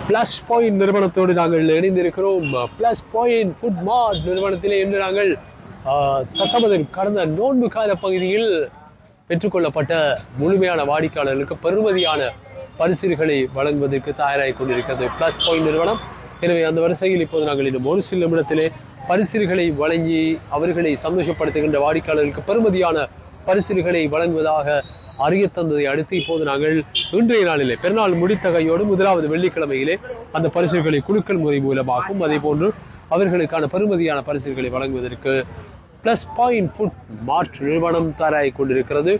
Plus point நிறுவனத்தோடு நாங்கள் இணைந்திருக்கிறோம். Plus point food மார்ட் நிறுவனத்திலே இன்று நாங்கள் தத்தமது கடந்த நோன்பு கால பகுதியில் பெற்றுக்கொள்ளப்பட்ட முழுமையான வாடிக்கையாளர்களுக்கு பெறுமதியான பரிசுகளை வழங்குவதற்கு தயாராகி கொண்டிருக்கிறது பிளஸ் பாயிண்ட் நிறுவனம். எனவே அந்த வரிசையில் இப்போது நாங்கள் இன்னும் ஒரு சில நிமிடத்திலே பரிசுகளை வழங்கி அவர்களை சந்தோஷப்படுத்துகின்ற வாடிக்கையாளர்களுக்கு பெறுமதியான பரிசுகளை வழங்குவதாக அறிய தந்ததை அடுத்து இப்போது நாங்கள் இன்றைய நாளிலே பெருநாள் முடித்த கையோடு முதலாவது வெள்ளிக்கிழமையிலே அந்த பரிசுகளை குலுக்கல் முறை மூலமாகவும் அதே போன்று அவர்களுக்கான பெறுமதியான பரிசுகளை வழங்குவதற்கு பிளஸ் பாயிண்ட் ஃபுட் மார்ட் நிறுவனம் தயாராகி கொண்டிருக்கிறது.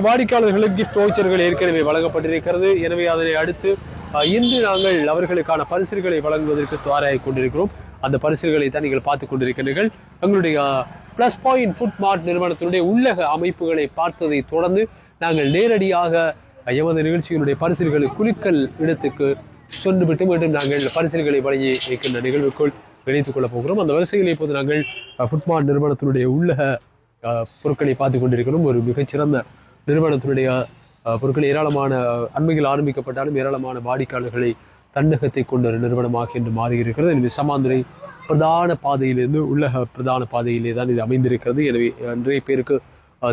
வாடிக்கையாளர்களுக்கு கிஃப்ட் வவுச்சர்கள் ஏற்கனவே வழங்கப்பட்டிருக்கிறது. எனவே அதனை அடுத்து இன்று நாங்கள் அவர்களுக்கான பரிசுகளை வழங்குவதற்கு தயாராகி கொண்டிருக்கிறோம். அந்த பரிசுகளை தான் நீங்கள் பார்த்து கொண்டிருக்கிறீர்கள். எங்களுடைய பிளஸ் பாயிண்ட் ஃபுட் மார்ட் நிறுவனத்தினுடைய உள்ளக அமைப்புகளை பார்த்ததை தொடர்ந்து நாங்கள் நேரடியாக எமது நிகழ்ச்சியினுடைய பரிசுகளை குலுக்கல் இடத்துக்கு சென்றுவிட்டு மீண்டும் நாங்கள் பரிசுகளை வழங்கி இருக்கின்ற நிகழ்வுக்குள் இணைத்துக் கொள்ளப் போகிறோம். அந்த வரிசையில் இப்போது நாங்கள் ஃபுட்மார்ட் நிறுவனத்தினுடைய உள்ளக பொருட்களை பார்த்து கொண்டிருக்கிறோம். ஒரு மிகச்சிறந்த நிறுவனத்தினுடைய பொருட்கள் ஏராளமான அண்மையில் ஆரம்பிக்கப்பட்டாலும் ஏராளமான வாடிக்கையாளர்களை தன்னகத்தை கொண்ட ஒரு நிறுவனமாக என்று மாறியிருக்கிறது. எனவே சமாந்துரை பிரதான பாதையிலிருந்து உள்ளக பிரதான பாதையிலே தான் இது அமைந்திருக்கிறது. எனவே நிறைய பேருக்கு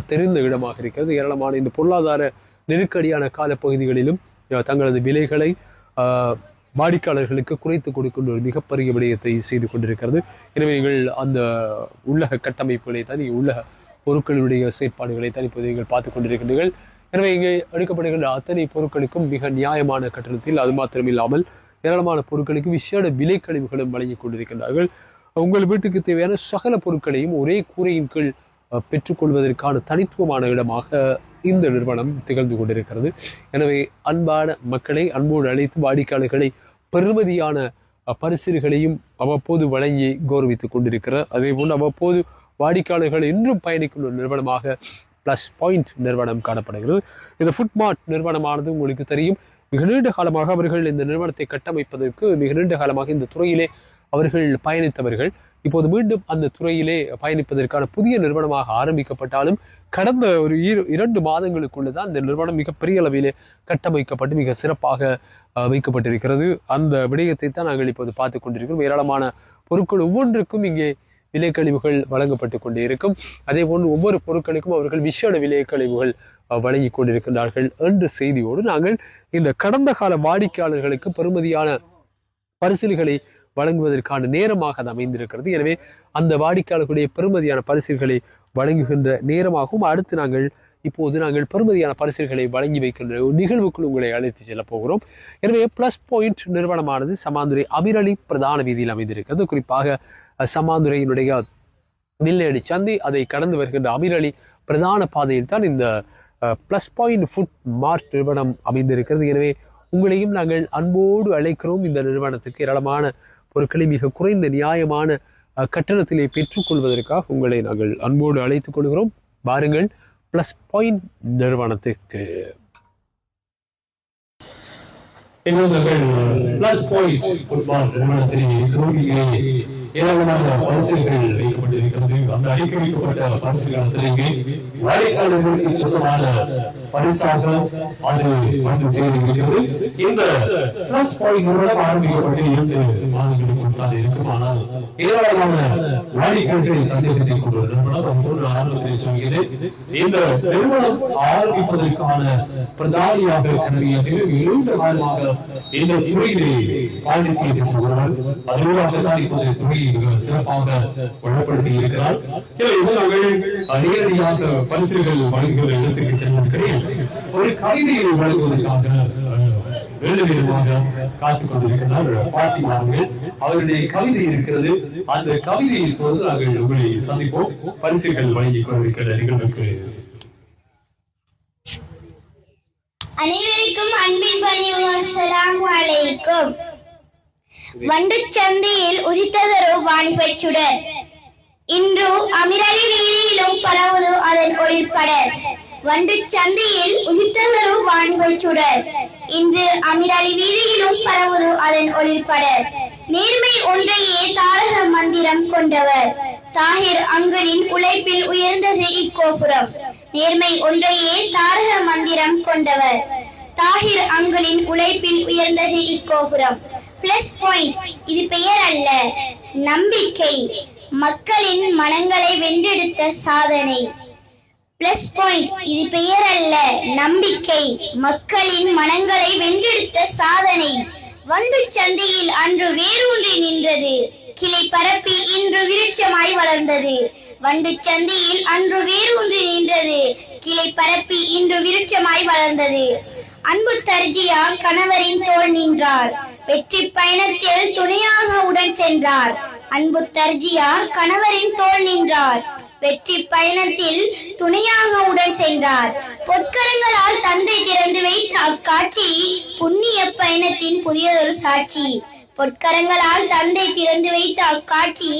தெரிந்த இடமாக இருக்கிறது. ஏராளமான இந்த பொருளாதார நெருக்கடியான காலப்பகுதிகளிலும் தங்களது விலைகளை வாடிக்கையாளர்களுக்கு குறைத்து கொடுக்கின்ற ஒரு மிகப்பெரிய விடயத்தை செய்து கொண்டிருக்கிறது. எனவே நீங்கள் அந்த உள்ளக கட்டமைப்புகளை தான் நீங்கள் உள்ளக பொருட்களுடைய செயற்பாடுகளை தான் இப்போது நீங்கள் பார்த்து கொண்டிருக்கின்றீர்கள். எனவே இங்கே எடுக்கப்படுகின்ற அத்தனை பொருட்களுக்கும் மிக நியாயமான கட்டணத்தில் அது மாத்திரமில்லாமல் ஏராளமான பொருட்களுக்கு விசேட விலை கழிவுகளும் வழங்கி கொண்டிருக்கின்றார்கள். உங்கள் வீட்டுக்கு தேவையான சகல பொருட்களையும் ஒரே கூரையின் கீழ் பெற்றுக்கொள்வதற்கான தனித்துவமான இடமாக இந்த நிறுவனம் திகழ்ந்து கொண்டிருக்கிறது. எனவே அன்பான மக்களை அன்போடு அழைத்து வாடிக்கையாளர்களை பெறுமதியான பரிசுகளையும் அவ்வப்போது வழங்கி கௌரவித்துக் கொண்டிருக்கிறார். அதே போன்று அவ்வப்போது வாடிக்கையாளர்கள் இன்றும் பயணிக்கும் ஒரு நிறுவனமாக பிளஸ் பாயிண்ட் நிறுவனம் காணப்படுகிறது. இந்த ஃபுட்மார்ட் நிறுவனமானது உங்களுக்கு தெரியும், மிக நீண்ட காலமாக அவர்கள் இந்த நிறுவனத்தை கட்டமைப்பதற்கு மிக நீண்ட காலமாக இந்த துறையிலே அவர்கள் பயணித்தவர்கள். இப்போது மீண்டும் அந்த துறையிலே பயணிப்பதற்கான புதிய நிறுவனமாக ஆரம்பிக்கப்பட்டாலும் கடந்த ஒரு 2 மாதங்களுக்குள்ளதான் இந்த நிறுவனம் மிகப்பெரிய அளவிலே கட்டமைக்கப்பட்டு மிக சிறப்பாக வைக்கப்பட்டிருக்கிறது. அந்த விடயத்தை தான் நாங்கள் இப்போது பார்த்து கொண்டிருக்கிறோம். ஏராளமான பொருட்கள் ஒவ்வொன்றுக்கும் இங்கே விலை கழிவுகள் வழங்கப்பட்டு கொண்டே இருக்கும். அதே போன்று ஒவ்வொரு பொருட்களுக்கும் அவர்கள் விசேட விலை கழிவுகள் வழங்கி கொண்டிருக்கிறார்கள் என்ற செய்தியோடு நாங்கள் இந்த கடந்த கால வாடிக்கையாளர்களுக்கு பெறுமதியான பரிசுகளை வழங்குவதற்கான நேரமாக அது அமைந்திருக்கிறது. எனவே அந்த வாடிக்கையாளர்களுடைய பெறுமதியான பரிசுகளை வழங்குகின்ற நேரமாகவும் அடுத்து நாங்கள் பெறுமதியான பரிசுகளை வழங்கி வைக்கின்ற நிகழ்வுக்குள் உங்களை அழைத்து செல்ல போகிறோம். எனவே பிளஸ் பாயிண்ட் நிறுவனமானது சமாந்துரை அபிரலி பிரதான வீதியில் அமைந்திருக்கிறது. குறிப்பாக சமாந்துரையினுடைய வில்லேடி சந்தை அதை கடந்து வருகின்ற அபிரலி பிரதான பாதையில் தான் இந்த பிளஸ் பாயிண்ட் ஃபுட் மார்ட் நிறுவனம் அமைந்திருக்கிறது. எனவே உங்களையும் நாங்கள் அன்போடு அழைக்கிறோம். இந்த நிறுவனத்துக்கு ஏராளமான பொருட்களை மிக குறைந்த நியாயமான கட்டணத்திலே பெற்றுக்கொள்வதற்காக உங்களை நாங்கள் அன்போடு அழைத்துக் கொள்கிறோம். வாருங்கள் பிளஸ் பாயிண்ட் நிறுவனத்துக்கு. பிளஸ் பாயிண்ட் ஃபுட்பால் நிறுவனத்தில் ஏராளமான பரிசுகள் வைக்கப்பட்டிருக்கிறது. அந்த அளிக்க வைக்கப்பட்ட பரிசுகள் வாடிக்கையாளர்களுக்கு சொந்தமான பரிசாக அது வந்து சேர்ந்திருக்கிறது. இந்த பிளஸ் பாயிண்ட் நிறுவனம் ஆரம்பிக்கப்பட்டு 2 மாதங்களுக்குள் தான் இருக்கும். ஆனால் ஏராளமான வாடிக்கையாளர்களை தந்திரத்தை கொண்டு நிறுவனம் ஆரம்பத்தில் சொல்கிறது. இந்த நிறுவனம் ஆரம்பிப்பதற்கான பிரதானியாக கடமையாற்றி 2 காலமாக இந்த துறையிலே பாதிப்பை பெற்று வருவார். அதுவாக தான் இப்போது துறையை சிறப்பாக வழங்கப்படுத்தி இருக்கிறார். நேரடியாக பரிசுகள் வழங்குகிற இடத்திற்கு சென்றிருக்கிறேன். ஒரு கவிதையை வழங்குவதற்காக காத்துக் கொண்டிருக்கிறார். பாத்திமார்கள் அவருடைய கவிதை இருக்கிறது. அந்த கவிதையை தொடர்ந்து நாங்கள் உங்களை சந்திப்போம். பரிசுகள் வழங்கிக் கொண்டிருக்கிற நிகழ்வுக்கு அனைவருக்கும் அன்பின் பணிவு. அஸ்ஸலாமு அலைக்கும். வண்டு சந்தையில் உதித்ததொரு வாணிபச் சுடர். இன்று அமிரலி வீதியிலும் பரவுது அதன் ஒளிர்படர். வண்டு சந்தையில் உதித்ததொரு வாணிபச் சுடர். இன்று அமிரலி வீதியிலும் பரவுது அதன் ஒளிர்படர். நேர்மை ஒன்றையே தாரக மந்திரம் கொண்டவர். தாஹிர் அங்கிளின் உழைப்பில் உயர்ந்தது இக்கோபுரம். நேர்மை ஒன்றையே தாரக மந்திரம் கொண்டவர். தாஹிர் அங்கிளின் உழைப்பில் உயர்ந்தது இக்கோபுரம். Plus point. இது பெயர் அல்ல, நம்பிக்கை. மக்களின் மனங்களை வென்றெடுத்த சாதனை. Plus point. இது பெயர் அல்ல, நம்பிக்கை. மக்களின் மனங்களை வென்றெடுத்த சாதனை. வண்டு சந்தையில் அன்று வேரூன்றி நின்றது, கிளை பரப்பி இன்று விருட்சமாய் வளர்ந்தது. வண்டு சந்தையில் அன்று வேரூன்றி நின்றது, கிளை பரப்பி இன்று விருட்சமாய் வளர்ந்தது. அன்பு தர்ஜியா கணவரின் தோள் நின்றார், வெற்றி பயணத்தில் துணையாக உடன் சென்றார். அன்பு தர்ஜியா கணவரின் தோள் நின்றார், வெற்றி பயணத்தில் துணையாக உடன் சென்றார். பொற்கரங்களால் தந்தை திறந்து வைத்த அக்காட்சி புண்ணிய பயணத்தின் புதியதொரு சாட்சி. பொற்கரங்களால் தந்தை திறந்து வைத்த அக்காட்சி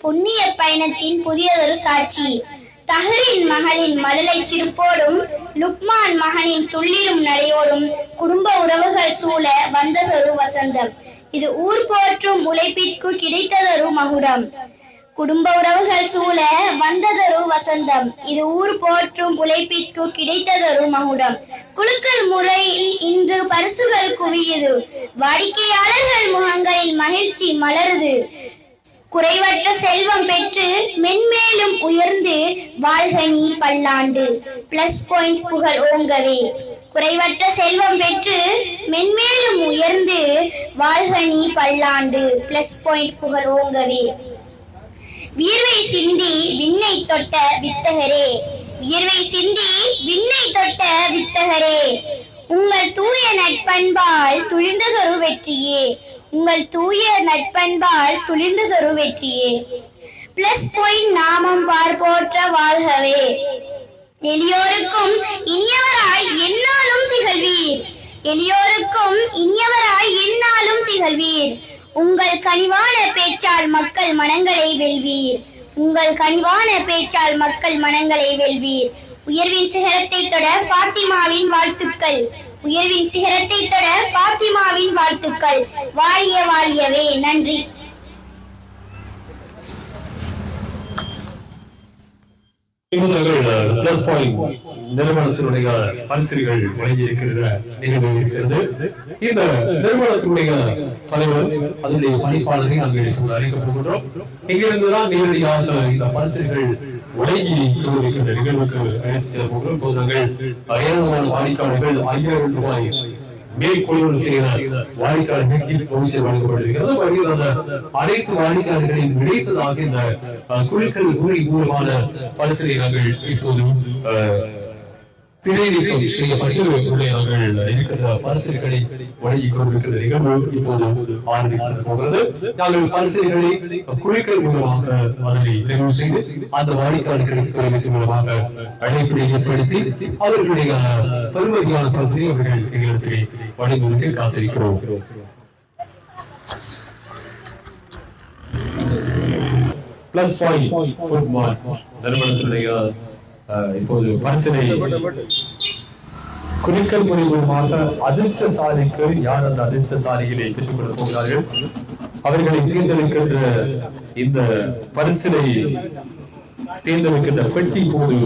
புண்ணிய பயணத்தின் புதியதொரு சாட்சி. தஹரின் மகளின் மழலை சிரிப்போடும் லுக்மான் மகனின் துள்ளிரும் நடையோடும் குடும்ப உறவுகள் சூழ வந்ததொரு வசந்தம். இது ஊர் போற்றும் உழைப்பிற்கு கிடைத்ததொரு மகுடம். குடும்ப உறவுகள் சூழ வந்ததொரு வசந்தம். இது ஊர் போற்றும் உழைப்பிற்கு கிடைத்ததொரு மகுடம். குலுக்கல் முறையில் இன்று பரிசுகள் குவியுது, வாடிக்கையாளர்கள் முகங்களில் மகிழ்ச்சி மலருது. குறைவற்ற செல்வம் பெற்று மென்மேலும் உயர்ந்து வாழ்க நீ பல்லாண்டு. Plus point. புகழ் ஓங்கவே. குறைவற்ற செல்வம் பெற்று மென்மேலும் உயர்ந்து வாழ்க நீ பல்லாண்டு. Plus point. புகழ் ஓங்கவே. வியர்வை சிந்தி விண்ணை தொட்ட வித்தகரே, வியர்வை சிந்தி விண்ணை தொட்ட வித்தகரே, உங்கள் தூய நட்பண்பால் துளிர்ந்ததொரு வெற்றியே, உங்கள் தூய நட்பண்பால் துளிர்ந்ததொரு வெற்றியே. Plus point. நாமம் பார்ப்போற்ற வாழ்கவே. எளியோருக்கும் இனியவராய் எந்நாளும் திகழ்வீர், எளியோருக்கும் இனியவராய் எந்நாளும் திகழ்வீர். உங்கள் கனிவான பேச்சால் மக்கள் மனங்களை வெல்வீர், உங்கள் கனிவான பேச்சால் மக்கள் மனங்களை வெல்வீர். உயர்வின் சிகரத்தை தொட ஃபாத்திமாவின் வாழ்த்துக்கள், உயர்வின் சிகரத்தை தொட ஃபாத்திமாவின் வாழ்த்துக்கள். வாழிய வாழியவே. நன்றி. பிளஸ் பாயிண்ட் நிறுவனத்தினுடைய பரிசுகள் வழங்கியிருக்கிற நிகழ்வு இருக்கிறது. இந்த நிறுவனத்தினுடைய தலைவர், அதனுடைய பணிப்பாளரை நாங்கள் அறிவிக்கப் போகின்றோம். இங்கிருந்துதான் நேரடியாக இந்த பரிசுகள் வழங்கி கொண்டிருக்கின்ற நிகழ்வுக்கு அழைத்து செல்ல போகிறோம். இப்போது நாங்கள் ஏராளமான வாடிக்கையாளர்கள் 5000 ரூபாய் மேற்கொள்ளுதல் செய்த வாடிக்கையாளர்கள் வழங்கப்பட்டிருக்கிறது. அந்த அனைத்து வாடிக்கையாளர்களின் கிடைத்ததாக இந்த குழுக்கள் பூர்வமான பரிசனை நாங்கள் இப்போது திரைநீக்கம் செய்யப்பட்டு நாங்கள் இருக்கிற பரிசுகளை வழங்கிக் கொண்டிருக்கிற நிகழ்வு இப்போது ஆரம்பிக்க போகிறது. நாங்கள் பரிசுகளை குழுக்கள் மூலமாக அதனை தெரிவு செய்து அந்த வாடிக்கையாளர்களுக்கு தொலைபேசி மூலமாக அழைப்பை ஏற்படுத்தி அவர்களுடைய பெருமதியான பரிசனை அவர்கள் எங்களுக்கு வழங்குவதற்கு காத்திருக்கிறோம். பிளஸ் ஃபுட் மார்ட் நிறுவனத்தினுடைய இப்போது பரிசனை குறிக்கல் மூலமாக அதிர்ஷ்டசாலிக்கு யார் அந்த அதிர்ஷ்டசாலிகளை பெற்றுக் கொள்ள போகிறார்கள் அவர்களை தேர்ந்தெடுக்கின்ற இந்த பரிசனை தேர்ந்தெடுக்கின்ற பெட்டி போது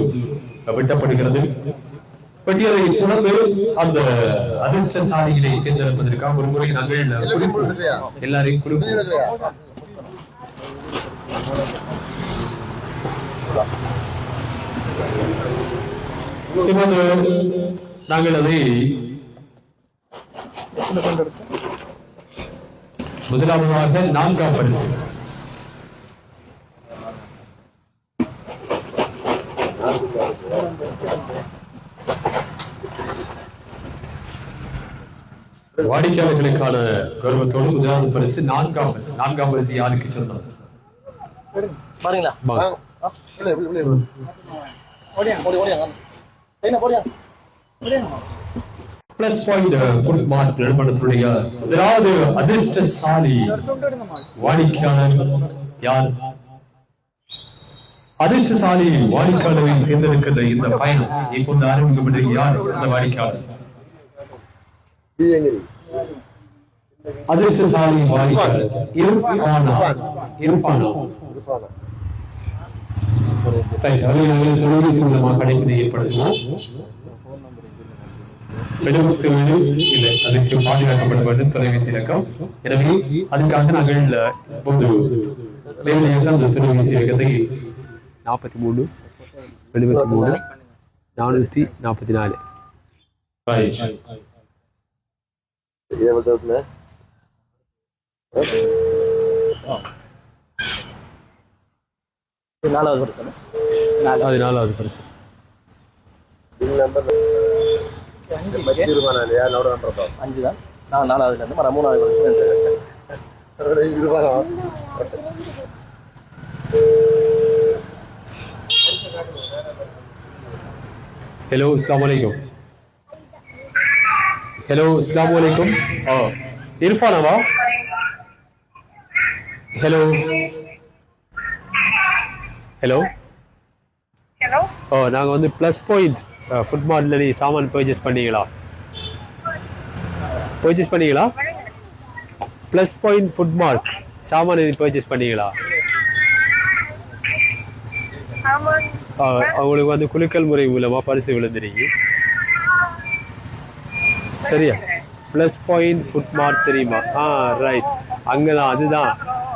வெட்டப்படுகிறது. பெட்டியலை தொடர்ந்து அந்த அதிர்ஷ்டசாலிகளை தேர்ந்தெடுப்பதற்காக ஒரு முறை நாங்கள் எல்லாரையும் குறிப்பிடுகிறோம். நாங்கள் அதை முதலாவதாக 4ஆம் பரிசு வாடிக்கையாளர்களுக்கான கௌரவத்தோடு முதலாவது பரிசு 4ஆம் பரிசு. 4ஆம் பரிசு யாருக்கு சொந்தம் பாருங்களா? பிளஸ் பாயிண்ட் ஃபுட் மார்ட் நிறுவனத்துடைய முதலாவது அதிர்ஷ்டசாலி வாடிக்கையாளர் யார்? அதிர்ஷ்டசாலி வாடிக்கையாளரை தேர்ந்தெடுக்கின்ற இந்த பயணம் இப்போது ஆரம்பிக்கப்பட்ட யார் அந்த வாடிக்கையாளர்? அதிர்ஷ்டசாலி வாடிக்கையாளர் இர்ஃபானா. தொலைபேசி மூலமாக அழைப்பினை ஏற்படுத்துவோம். 77 இல்லை, அதுக்கு பாதுகாக்கப்பட வேண்டும் தொலைபேசி இலக்கம். எனவே அதுக்காக நாங்கள் இப்போது நேரடியாக அந்த தொலைபேசி இலக்கத்தை 43 73 444. அது 4வது பரிசு. हेलो अस्सलाम वालेकुम. हेलो अस्सलाम वालेकुम. इरफान आवा. Hello hello hello. நாங்கள் வந்து ப்ளஸ் பாயிண்ட் ஃபுட் மார்ட்டில் நீ சாமான் பர்ச்சேஸ் பண்ணீங்களா? ப்ளஸ் பாயிண்ட் ஃபுட் மார்ட் சாமான் இது பர்ச்சேஸ் பண்ணீங்களா? அவங்களுக்கு வந்து குலுக்கல் முறை மூலமாக பரிசு விழுந்துருங்க. சரியா? ப்ளஸ் பாயிண்ட் ஃபுட் மார்ட் தெரியுமா? ரைட், அங்கே தான், அதுதான்.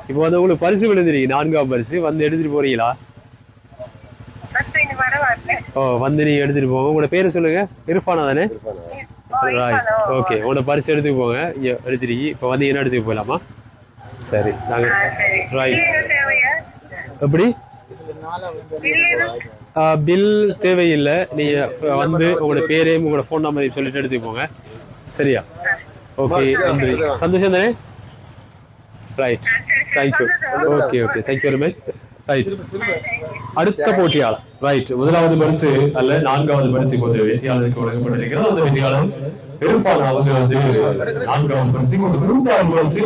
இப்போ வந்து உங்களுக்கு பரிசு விழுந்துருங்க, 4ஆம் பரிசு. வந்து எடுத்துகிட்டு போறீங்களா? வந்து நீங்க எடுத்துட்டு போங்க. உங்களோட பேரு சொல்லுங்க. இர்ஃபானா தானே? Right, okay. உங்களோட பரிசு எடுத்துட்டு போங்க. எடுத்துட்டு இப்போ வந்து என்ன எடுத்துட்டு போகலாமா? சரி, நாங்கள் ரைட். எப்படி பில் தேவையில்லை, நீங்க வந்து உங்களோட பேரையும் உங்களோட ஃபோன் நம்பரையும் சொல்லிட்டு எடுத்துட்டு போங்க. சரியா? ஓகே, நன்றி. சந்தோஷம் தானே? Right, thank you. Okay okay, thank you very much. Right, அடுத்த போட்டியாளர். ரைட், முதலாவது பரிசு அல்ல, 4வது பரிசு போன்ற வெற்றியாளருக்கு வழங்கப்பட்டிருக்கிறது. அந்த வெற்றியாளர் இர்ஃபான் அவங்க வந்து 4வது பரிசு. 3வது பரிசு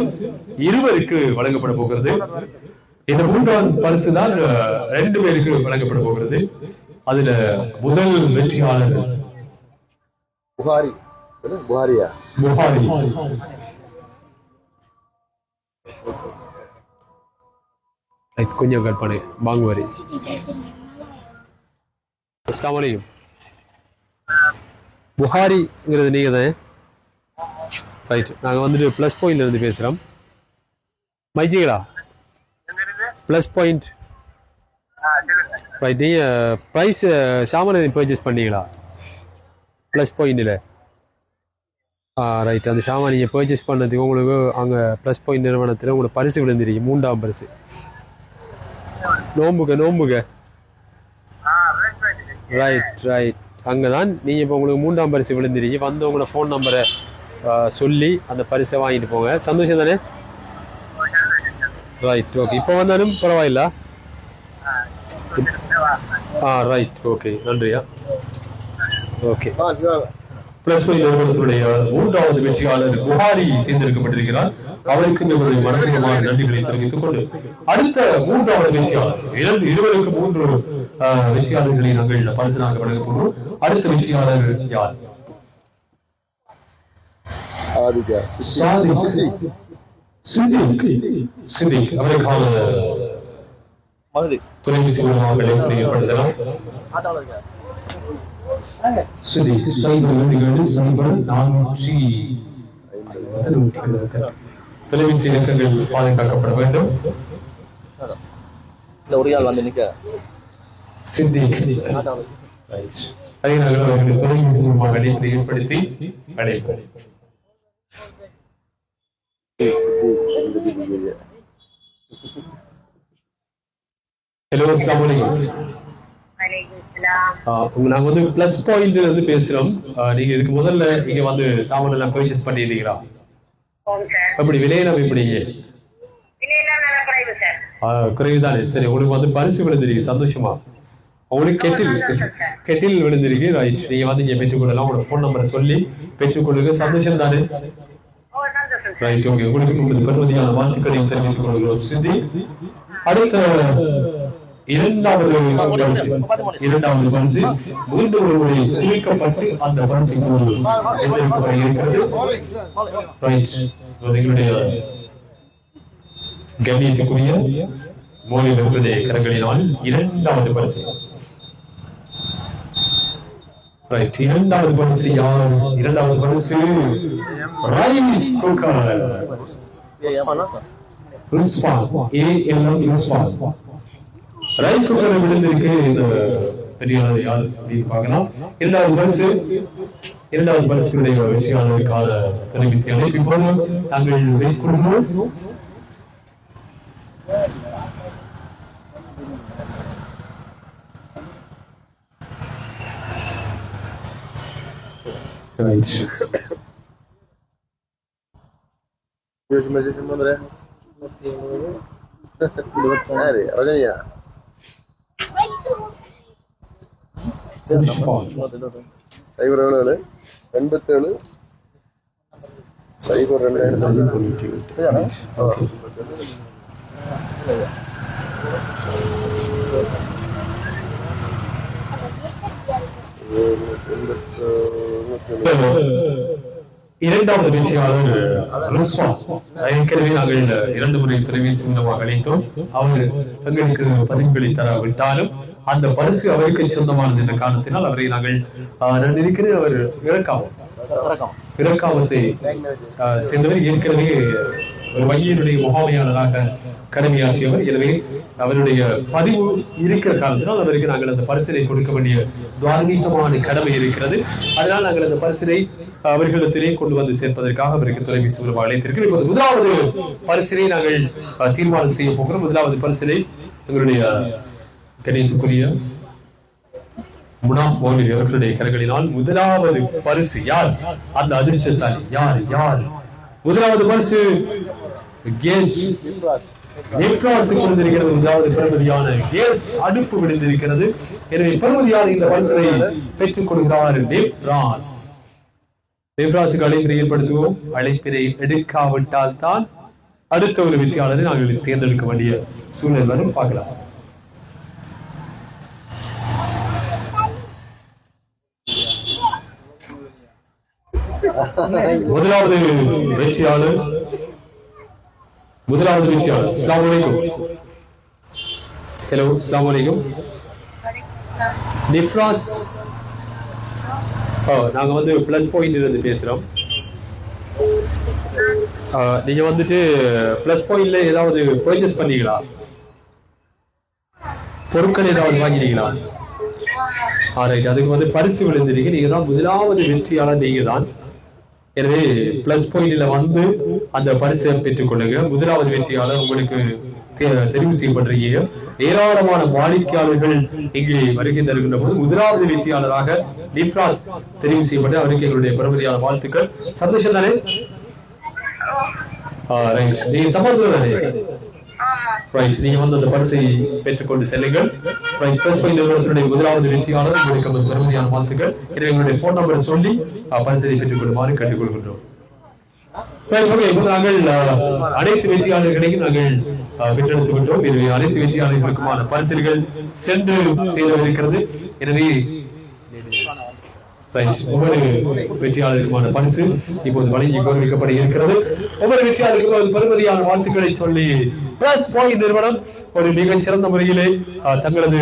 இருவருக்கு வழங்கப்பட போகிறது. இந்த 3வது பரிசு தான் 2 பேருக்கு வழங்கப்பட போகிறது. அதுல முதல் வெற்றியாளர் புகாரி. கொஞ்சம் கட் பண்ணு பாங்குவாரி. அஸ்ஸலாமு அலைக்கும். புகாரிங்கிறது நீங்க தான்? ரைட், நாங்கள் வந்துட்டு ப்ளஸ் பாயிண்ட்ல இருந்து பேசுகிறோம். மைஜிகளா? Plus point. ரைட், நீங்கள் ப்ரைஸ் சாமான் பர்ச்சேஸ் பண்ணீங்களா ப்ளஸ் பாயிண்டில்? ரைட், அந்த சாமான் நீங்கள் பர்ச்சேஸ் பண்ணதுக்கு உங்களுக்கு அங்கே ப்ளஸ் பாயிண்ட் நிறுவனத்தில் உங்களுக்கு பரிசு விழுந்துருக்கு, 3ஆம் பரிசு. நோம்புக. ரைட் ரைட், அங்கே தான் நீங்கள் இப்போ உங்களுக்கு 3ஆம் பரிசு விழுந்துருக்கு. வந்து உங்களோட ஃபோன் நம்பரை சொல்லி அந்த பரிசை வாங்கிட்டு போங்க. சந்தோஷம் தானே? Right, okay. இப்போ வந்தாலும் பரவாயில்ல. ரைட், ஓகே, நன்றியா. ஓகே, பிளஸ் ஃபைவ் நிறுவனத்தினுடைய 3வது வெற்றியாளர் புகாரி தேர்ந்தெடுக்கப்பட்டிருக்கிறார். அவருக்கு எமது மனதிகமான நன்றிகளை தெரிவித்துக் கொண்டு அடுத்த 3வது வெற்றியாளர், இருவருக்கு 3 வெற்றியாளர்களை நாங்கள் பரிசனாக வழங்க போகிறோம். அடுத்த வெற்றியாளர் யார்? சித்திக். அவருக்கான தொலைபேசி மூலமாக தெரியப்படுத்தலாம். தொலைபேசி இலக்கங்கள் பாதுகாக்கப்பட வேண்டும். தொலைபேசி மூலமாக ஏற்படுத்தி அடைப்போம். ஹலோ, அஸ்ஸலாமு அலைக்கும். நாங்க வந்து பிளஸ் பாயிண்ட்ல இருந்து பேசுறோம். நீங்க இதுக்கு முதல்ல நீங்க வந்து சாமான் எல்லாம் பர்ச்சேஸ் பண்ணிருக்கீங்களா? அப்படி விலையெல்லாம் எப்படி? குறைவுதானே? சரி, உங்களுக்கு வந்து பரிசு விழுந்திருக்கு. சந்தோஷமா? உங்களுக்கு கெட்டில் விழுந்திருக்கு. ரைட், நீங்க வந்து இங்க பெற்றுக்கொள்ளலாம். உங்களோட ஃபோன் நம்பரை சொல்லி பெற்றுக்கொள்ளுங்க. சந்தோஷம் தானே? Right, okay. உங்களுக்கு பெருமதியான வாழ்த்துக்களை தெரிவித்துக் கொள்கிறோம் சித்தி. அடுத்த இரண்டாவது பரிசு மீண்டும் ஒரு முறை குறிக்கப்பட்டு அந்த பரிசு எங்களுடைய கண்ணியத்துக்குரிய மோடி கரங்களினால் 2வது பரிசு. ரைட், இரண்டாவது பரிசு யார்? இரண்டாவது பரிசு rice cooker Rizwan, ALM Rizwan. Rice cooker விழுந்திருக்கு. இந்த வெற்றியாளர் யார் அப்படின்னு பார்க்கலாம். இரண்டாவது பரிசுடைய வெற்றியாளருக்கான தொலைபேசி அழைப்பு இப்போது நாங்கள் மேற்கொள்கிறோம். ரஜினியா சைபர் 77 87 சைபர் 2 இரண்டாவது வெற்றியாளர் ரிஸ்வான். ஏற்கனவே நாங்கள் 2 முறை தொலைபேசி மூலமாக அழைத்தோம். அவர் எங்களுக்கு பதிவுகளை தராவிட்டாலும் அந்த பரிசு அவருக்கு சொந்தமானது என்ற காரணத்தினால் அவரை நாங்கள் நினைக்கிறேன். அவர் இறக்காமத்தை சேர்ந்தவர். ஏற்கனவே ஒரு வங்கியினுடைய முகாமையாளராக கடமையாற்றியவர். எனவே அவருடைய பதிவு இருக்கிற காரணத்தினால் அவருக்கு நாங்கள் அந்த பரிசினை கொடுக்க வேண்டிய தார்மீகமான கடமை இருக்கிறது. அதனால் நாங்கள் அந்த பரிசினை அவர்களிடத்திலே கொண்டு வந்து சேர்ப்பதற்காக அவருக்கு தொலைபேசி மூலமாக அழைத்திருக்கிறோம். இப்போது முதலாவது பரிசினை நாங்கள் தீர்மானம் செய்ய போகிறோம். முதலாவது பரிசினை எங்களுடைய கணியத்துக்குரிய முனாஃப் மௌலவி அவர்களுடைய கரங்களினால் முதலாவது பரிசு யார்? அந்த அதிர்ஷ்டசாலி யார்? முதலாவது பரிசு கேஸ் விழுந்திருக்கிறது. முதலாவது பெறுமதியான கேஸ் அடுப்பு விழுந்திருக்கிறது. எனவே பெறுமதியான இந்த பரிசனை பெற்றுக் கொடுக்கிறார் தேவ்ராஸுக்கு அழைப்பினை ஏற்படுத்துவோம். அழைப்பினை எடுக்காவிட்டால் தான் அடுத்த ஒரு வெற்றியாளரை நாங்கள் தேர்ந்தெடுக்க வேண்டிய சூழ்நிலை வரும். பார்க்கலாம். முதலாவது வெற்றியாளர் அஸ்ஸலாமு அலைக்கும். ஹலோ, அஸ்ஸலாமு அலைக்கும். நிஃப்ராஸ், நாங்க வந்து பிளஸ் பாயிண்ட் இருந்து பேசுறோம். நீங்க வந்துட்டு பிளஸ் பாயிண்ட்ல ஏதாவது பர்ச்சேஸ் பண்ணீங்களா? பொருட்கள் ஏதாவது வாங்கினீங்களா? ரைட், அதுக்கு வந்து பரிசு விழுந்திருக்கு. நீங்க தான் முதலாவது வெற்றியாளர், நீங்க தான். எனவே பிளஸ் பாயிண்ட்ல வந்து அந்த பரிசை பெற்றுக் கொள்ளுங்க. முதலாவது வெற்றியாளர் உங்களுக்கு தெரிவு செய்யப்படுறீங்க. ஏராளமான வாடிக்கையாளர்கள் இங்கே வருகை தருகின்ற போது முதலாவது வெற்றியாளராக நிஃப்ராஸ் தெரிவு செய்யப்பட்டு அவருக்கு எங்களுடைய பெருமதியான வாழ்த்துக்கள். சந்தோஷம் தானே? ரைட், நீங்க சமாதானம் தானே? ரைட், நீங்க வந்து அந்த பரிசை பெற்றுக்கொண்டு செல்லுங்கள். ரைட், பிளஸ் பாயிண்ட் நிறுவனத்தினுடைய முதலாவது வெற்றியாளர் உங்களுக்கு பெருமதியான வாழ்த்துக்கள். எனவே எங்களுடைய போன் நம்பரை சொல்லி பரிசை பெற்றுக் கொள்ளுமாறு கேட்டுக்கொள்கின்றோம். நாங்கள் அனைத்து வெற்றியாளர்களையும் நாங்கள் பெற்றெடுத்து விட்டோம். எனவே அனைத்து வெற்றியாளர்களுக்குமான பரிசுகள் சென்று சேரவிருக்கிறது. எனவே ஒவ்வொரு வெற்றியாளருக்குமான பரிசு இப்போது வழங்கி கௌரவிக்கப்பட இருக்கிறது. ஒவ்வொரு வெற்றியாளருக்கும் பெருமதியான வாழ்த்துக்களை சொல்லி பிளஸ் பாயிண்ட் நிறுவனம் ஒரு மிகச் சிறந்த முறையிலே தங்களது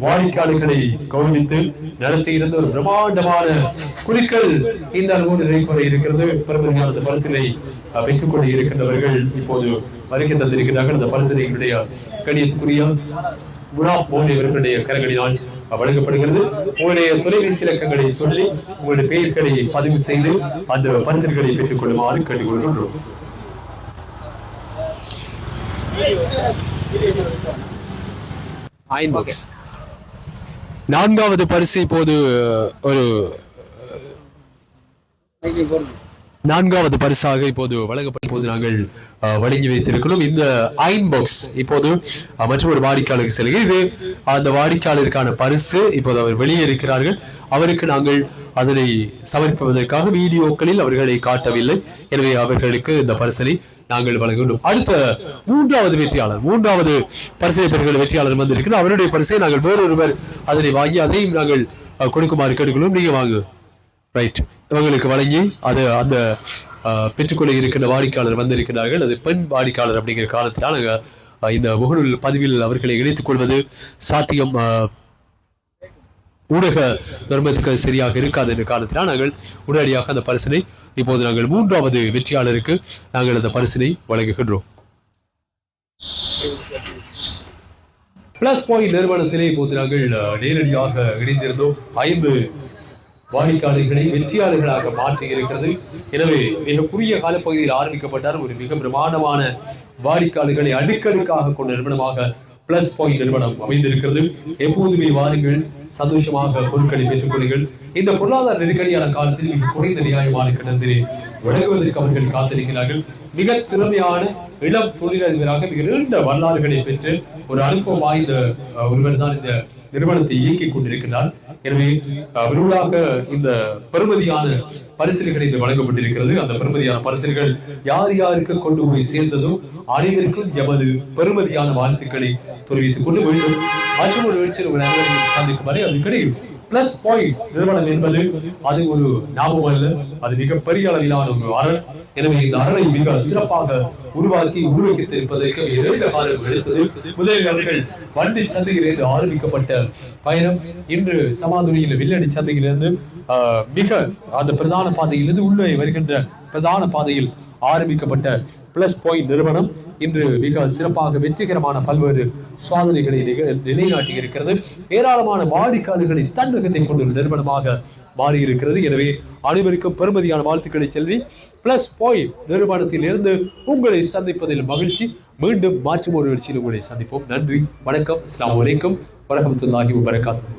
வாடிக்கையாளர்களை கௌரவித்து நடத்தி இருந்த ஒரு பிரம்மாண்டமான குழுக்கள் இந்த அளவோடு நிறைவேற இருக்கிறது. பெருமதியான பரிசினை பெற்றுக் கொண்டு இருக்கின்றவர்கள் இப்போது வருகை தந்திருக்கிறார்கள். அந்த பரிசினை எங்களுடைய கணியத்துக்குரிய முனாஃப் மௌலவி அவர்களுடைய கரங்களினால் வழங்கப்படுகிறது. உங்களுடைய தொலைபேசி இலக்கங்களை சொல்லி உங்களுடைய பெயர்களை பதிவு செய்து அந்த பரிசுகளை பெற்றுக் கொள்ளுமாறு கேட்டுக்கொள்கின்றோம். நான்காவது பரிசு இப்போது ஒரு நான்காவது பரிசாக இப்போது வழங்கப்படும் போது நாங்கள் வழங்கி வைத்திருக்கிறோம். இந்த அயன் பாக்ஸ் இப்போது மற்றொரு வாடிக்கையாளருக்கு செல்கிறது. இது அந்த வாடிக்கையாளருக்கான பரிசு. இப்போது அவர் வெளியே இருக்கிறார்கள். அவருக்கு நாங்கள் அதனை சமர்ப்பிப்பதற்காக வீடியோக்களில் அவர்களை காட்டவில்லை. எனவே அவர்களுக்கு இந்த பரிசனை நாங்கள் வழங்குகிறோம். அடுத்த மூன்றாவது பரிசை பெறுகிற வெற்றியாளர் வந்திருக்கிறார். அவருடைய பரிசை நாங்கள் வேறொருவர் அதனை வாங்கி அதையும் நாங்கள் கொடுக்குமாறு கேட்டுக்கொள்வோம். நீங்க வாங்க. ரைட், இவங்களுக்கு வழங்கி அது அந்த பெற்றுக்கொள்ள இருக்கின்ற வாடிக்கையாளர் வந்திருக்கிறார்கள். அது பெண் வாடிக்கையாளர் அப்படிங்கிற காரணத்தினால் நாங்கள் இந்த முகநூல் பதிவில் அவர்களை இணைத்துக் கொள்வது சாத்தியம் ஊடக தர்மத்துக்கு சரியாக இருக்காது என்ற காரணத்தினால் நாங்கள் உடனடியாக அந்த பரிசினை இப்போது நாங்கள் 3வது வெற்றியாளருக்கு நாங்கள் அந்த பரிசினை வழங்குகின்றோம். பிளஸ் பாயிண்ட் நிறுவனத்திலே இப்போது நாங்கள் நேரடியாக இணைந்திருந்தோம். 5 வாடிக்கையாளர்களை வெற்றியாளர்களாக மாற்றி இருக்கிறது. எனவே மிக குறுகிய காலப்பகுதியில் ஆரம்பிக்கப்பட்டால் ஒரு மிக பிரமாண்டமான வாடிக்கையாளர்களை அடுக்கடுக்காக கொண்ட நிறுவனமாக பிளஸ் பாயிண்ட் நிறுவனம் அமைந்திருக்கிறது. எப்போதுமே வாருங்கள், சந்தோஷமாக பொருட்களை பெற்றுக் கொள்ளுங்கள். இந்த பொருளாதார நெருக்கடியான காலத்தில் மிக குறைந்த நியாயமான கட்டணத்திலே வழங்குவதற்கு அவர்கள் காத்திருக்கிறார்கள். மிக திறமையான இளம் தொழிலதிபராக மிக நீண்ட வரலாறுகளை பெற்று ஒரு அனுபவம் வாய்ந்த ஒருவர் தான் இந்த நிறுவனத்தை இயக்கிக் கொண்டிருக்கிறார். எனவே விருதாக இந்த பெறுமதியான பரிசுகளை இது வழங்கப்பட்டிருக்கிறது. அந்த பெறுமதியான பரிசுகள் யார் யாருக்கு கொண்டு போய் சேர்ந்ததும் அனைவருக்கும் எமது பெறுமதியான வாழ்த்துக்களை தெரிவித்துக் கொண்டு மீண்டும் மற்றும் ஒரு நிகழ்ச்சியில் உங்கள் அனைவரையும் சந்திக்கும் வரை அது கிடைக்கும். பிளஸ் பாயிண்ட் நிறுவனம் என்பது அது ஒரு ஞாபகம் அல்ல, அது மிகப்பெரிய அளவிலான ஒரு அரண். எனவே இந்த அரணை மிக சிறப்பாக உருவாக்கியிருப்பதற்கு 2 காலம் எடுத்தது. முதலில் அவர்கள் வண்டி சந்தையிலிருந்து ஆரம்பிக்கப்பட்ட பயணம் இன்று சமாதுரியில் வில்லடி சந்தையிலிருந்து மிக அந்த பிரதான பாதையிலிருந்து உள்ளே வருகின்ற பிரதான பாதையில் ஆரம்பிக்கப்பட்ட பிளஸ் பாயிண்ட் நிறுவனம் இன்று மிக சிறப்பாக வெற்றிகரமான பல்வேறு சாதனைகளை நிலைநாட்டி இருக்கிறது. ஏராளமான வாடிக்கையாளர்களை தன்னகத்தை கொண்ட ஒரு நிறுவனமாக மாறியிருக்கிறது. எனவே அனைவருக்கும் பெருமதியான வாழ்த்துக்களை செல்வி. பிளஸ் பாயிண்ட் நிறுவனத்தில் இருந்து உங்களை சந்திப்பதில் மகிழ்ச்சி. மீண்டும் மாற்றும் ஒரு நிகழ்ச்சியில் உங்களை சந்திப்போம். நன்றி, வணக்கம். அஸ்ஸலாமு அலைக்கும் வரஹ்மத்துல்லாஹி வபரகாத்துஹு.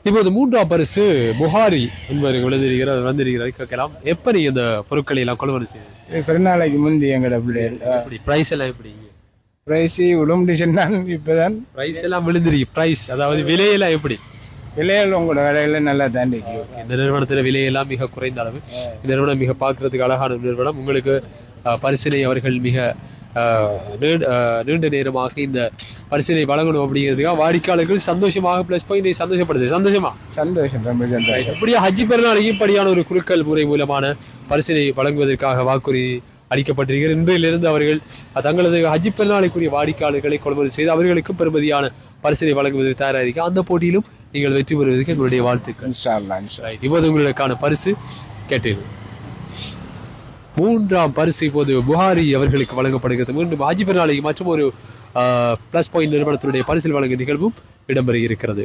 இப்போது 3ஆம் பரிசு புகாரி என்பவர் வந்திருக்கிறார். கேட்கலாம், எப்படி இந்த பொருட்களை எல்லாம் கொள்வனு செய்யுது? பிறநாளைக்கு முந்தி எங்கட பிள்ளைகள் பிரைஸ் எல்லாம் எப்படி? பிரைஸ் உடம்பு சொன்னால் இப்பதான் பிரைஸ் எல்லாம் விழுந்திருக்கு. பிரைஸ் அதாவது விலையெல்லாம் எப்படி? விலைகள் உங்களோட விலையில நல்லா தாண்டி. இந்த நிறுவனத்தில் விலையெல்லாம் மிக குறைந்த அளவு. இந்த நிறுவனம் மிக பார்க்கறதுக்கு அழகான நிறுவனம். உங்களுக்கு பரிசினை அவர்கள் மிக நீண்ட நேரமாக இந்த பரிசினை வழங்கணும் அப்படிங்கிறதுக்காக வாடிக்கையாளர்கள் சந்தோஷமாக பிளஸ் பாயிண்ட் சந்தோஷப்படுது. சந்தோஷம் ரொம்ப சந்தோஷம். எப்படியா ஹஜ்ஜி பெருநாளைக்கு இப்படியான ஒரு குழுக்கள் முறை மூலமான பரிசினை வழங்குவதற்காக வாக்குறுதி அளிக்கப்பட்டிருக்கிறது. இன்றிலிருந்து அவர்கள் தங்களது ஹஜ்ஜி பெருநாளைக்குரிய வாடிக்கையாளர்களை கொள்முதல் செய்து அவர்களுக்கு பெருமதியான பரிசினை வழங்குவது தயாராக அந்த போட்டியிலும் நீங்கள் வெற்றி பெறுவதற்கு எங்களுடைய வாழ்த்துக்கள். இப்போது உங்களுக்கான பரிசு கேட்டீர்கள். 3ஆம் பரிசு இப்போது புகாரி அவர்களுக்கு வழங்கப்படுகிறது. மீண்டும் ஹஜ்ஜி பெருநாளைக்கு மற்றும் ஒரு பிளஸ் பாயிண்ட் நிறுவனத்தினுடைய பரிசில் வழங்கும் நிகழ்வும் இடம்பெற இருக்கிறது.